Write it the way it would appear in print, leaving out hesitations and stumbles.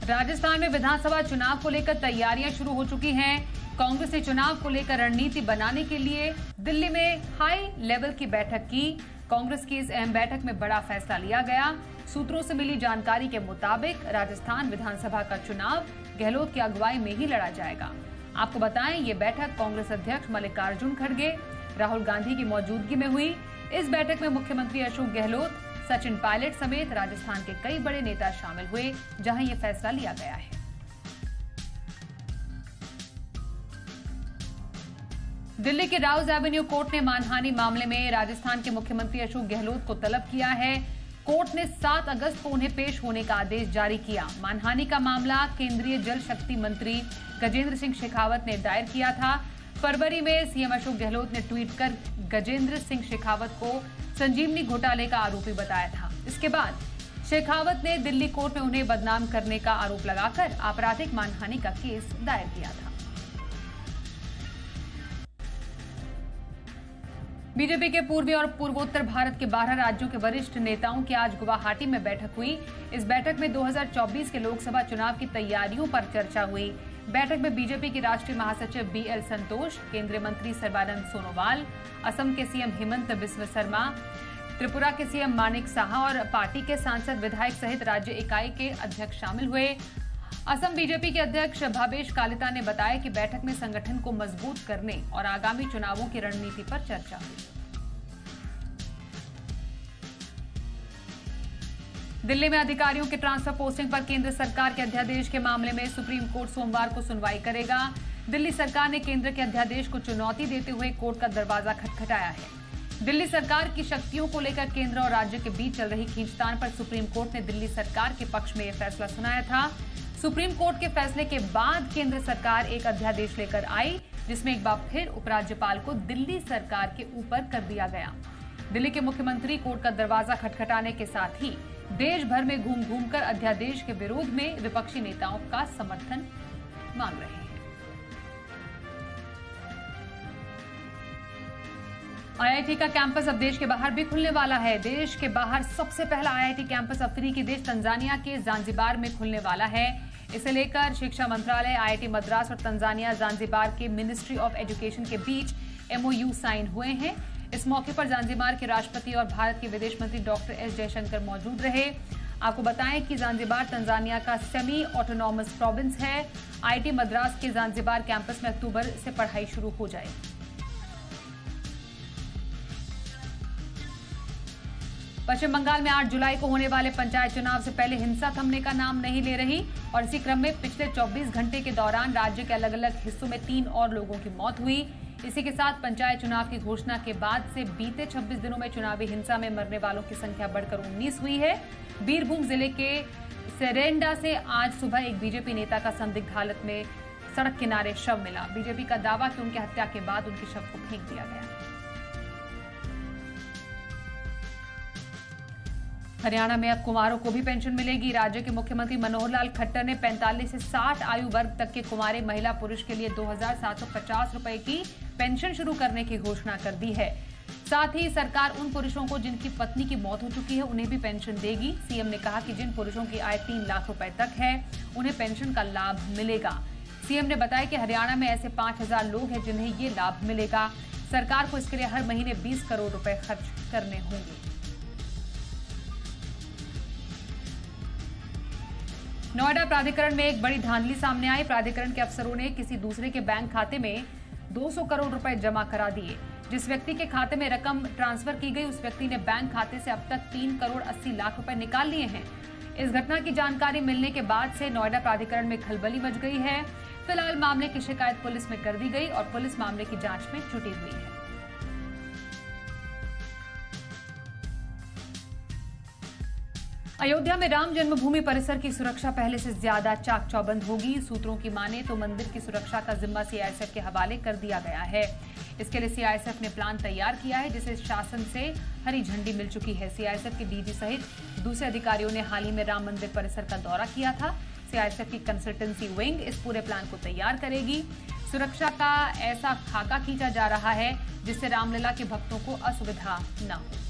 राजस्थान में विधानसभा चुनाव को लेकर तैयारियां शुरू हो चुकी हैं। कांग्रेस ने चुनाव को लेकर रणनीति बनाने के लिए दिल्ली में हाई लेवल की बैठक की। कांग्रेस की इस अहम बैठक में बड़ा फैसला लिया गया। सूत्रों से मिली जानकारी के मुताबिक राजस्थान विधानसभा का चुनाव गहलोत की अगुवाई में ही लड़ा जाएगा। आपको बताएं, ये बैठक कांग्रेस अध्यक्ष मल्लिकार्जुन खड़गे, राहुल गांधी की मौजूदगी में हुई। इस बैठक में मुख्यमंत्री अशोक गहलोत, सचिन पायलट समेत राजस्थान के कई बड़े नेता शामिल हुए, जहां ये फैसला लिया गया है। दिल्ली के राउज एवेन्यू कोर्ट ने मानहानि मामले में राजस्थान के मुख्यमंत्री अशोक गहलोत को तलब किया है। कोर्ट ने 7 अगस्त को उन्हें पेश होने का आदेश जारी किया। मानहानि का मामला केंद्रीय जल शक्ति मंत्री गजेंद्र सिंह शेखावत ने दायर किया था। फरवरी में सीएम अशोक गहलोत ने ट्वीट कर गजेंद्र सिंह शेखावत को संजीवनी घोटाले का आरोपी बताया था। इसके बाद शेखावत ने दिल्ली कोर्ट में उन्हें बदनाम करने का आरोप लगाकर आपराधिक मानहानि का केस दायर किया था। बीजेपी के पूर्वी और पूर्वोत्तर भारत के 12 राज्यों के वरिष्ठ नेताओं की आज गुवाहाटी में बैठक हुई। इस बैठक में 2024 के लोकसभा चुनाव की तैयारियों पर चर्चा हुई। बैठक में बीजेपी के राष्ट्रीय महासचिव बीएल संतोष, केंद्रीय मंत्री सर्बानंद सोनोवाल, असम के सीएम हिमंत बिस्व शर्मा, त्रिपुरा के सीएम मानिक साहा और पार्टी के सांसद विधायक सहित राज्य इकाई के अध्यक्ष शामिल हुए। असम बीजेपी के अध्यक्ष भावेश कालिता ने बताया कि बैठक में संगठन को मजबूत करने और आगामी चुनावों की रणनीति पर चर्चा हुई। दिल्ली में अधिकारियों के ट्रांसफर पोस्टिंग पर केंद्र सरकार के अध्यादेश के मामले में सुप्रीम कोर्ट सोमवार को सुनवाई करेगा। दिल्ली सरकार ने केंद्र के अध्यादेश को चुनौती देते हुए कोर्ट का दरवाजा खटखटाया है। दिल्ली सरकार की शक्तियों को लेकर केंद्र और राज्य के बीच चल रही खींचतान पर सुप्रीम कोर्ट ने दिल्ली सरकार के पक्ष में यह फैसला सुनाया था। सुप्रीम कोर्ट के फैसले के बाद केंद्र सरकार एक अध्यादेश लेकर आई, जिसमें एक बार फिर उपराज्यपाल को दिल्ली सरकार के ऊपर कर दिया गया। दिल्ली के मुख्यमंत्री कोर्ट का दरवाजा खटखटाने के साथ ही देश भर में घूम घूमकर अध्यादेश के विरोध में विपक्षी नेताओं का समर्थन मांग रहे हैं। आईआईटी का कैंपस अब देश के बाहर भी खुलने वाला है। देश के बाहर सबसे पहला आईआईटी कैंपस अफ्रीकी देश तंजानिया के जांजिबार में खुलने वाला है। इसे लेकर शिक्षा मंत्रालय, आईआईटी मद्रास और तंजानिया जांजिबार के मिनिस्ट्री ऑफ एजुकेशन के बीच एमओयू साइन हुए हैं। इस मौके पर जांजिबार के राष्ट्रपति और भारत के विदेश मंत्री डॉक्टर एस जयशंकर मौजूद रहे। आपको बताएं कि जांजिबार तंजानिया का सेमी ऑटोनॉमस प्रोविंस है। आईआईटी मद्रास के जांजिबार कैंपस में अक्टूबर से पढ़ाई शुरू हो जाएगी। पश्चिम बंगाल में 8 जुलाई को होने वाले पंचायत चुनाव से पहले हिंसा थमने का नाम नहीं ले रही और इसी क्रम में पिछले 24 घंटे के दौरान राज्य के अलग अलग हिस्सों में 3 और लोगों की मौत हुई। इसी के साथ पंचायत चुनाव की घोषणा के बाद से बीते 26 दिनों में चुनावी हिंसा में मरने वालों की संख्या बढ़कर 19 हुई है। बीरभूम जिले के सेरेंडा से आज सुबह एक बीजेपी नेता का संदिग्ध हालत में सड़क किनारे शव मिला। बीजेपी का दावा कि उनकी हत्या के बाद उनके शव को फेंक दिया गया। हरियाणा में अब कुंवारों को भी पेंशन मिलेगी। राज्य के मुख्यमंत्री मनोहर लाल खट्टर ने 45 से 60 आयु वर्ग तक के कुंवारे महिला पुरुष के लिए 2750 रुपए की पेंशन शुरू करने की घोषणा कर दी है। साथ ही सरकार उन पुरुषों को जिनकी पत्नी की मौत हो चुकी है उन्हें भी पेंशन देगी। सीएम ने कहा कि जिन पुरुषों की आय 3 लाख रुपए तक है उन्हें पेंशन का लाभ मिलेगा। सीएम ने बताया कि हरियाणा में ऐसे 5000 लोग हैं जिन्हें ये लाभ मिलेगा। सरकार को इसके लिए हर महीने 20 करोड़ रुपए खर्च करने होंगे। नोएडा प्राधिकरण में एक बड़ी धांधली सामने आई। प्राधिकरण के अफसरों ने किसी दूसरे के बैंक खाते में 200 करोड़ रुपए जमा करा दिए। जिस व्यक्ति के खाते में रकम ट्रांसफर की गई उस व्यक्ति ने बैंक खाते से अब तक 3 करोड़ 80 लाख रुपए निकाल लिए हैं। इस घटना की जानकारी मिलने के बाद से नोएडा प्राधिकरण में खलबली मच गई है। फिलहाल मामले की शिकायत पुलिस में कर दी गई और पुलिस मामले की जांच में जुटी हुई है। अयोध्या में राम जन्मभूमि परिसर की सुरक्षा पहले से ज्यादा चाक चौबंद होगी। सूत्रों की माने तो मंदिर की सुरक्षा का जिम्मा सीआईएसएफ के हवाले कर दिया गया है। इसके लिए सीआईएसएफ ने प्लान तैयार किया है, जिसे शासन से हरी झंडी मिल चुकी है। सीआईएसएफ के डीजी सहित दूसरे अधिकारियों ने हाल ही में राम मंदिर परिसर का दौरा किया था। सीआईएसएफ की कंसल्टेंसी विंग इस पूरे प्लान को तैयार करेगी। सुरक्षा का ऐसा खाका खींचा जा रहा है जिससे रामलला के भक्तों को असुविधा न हो।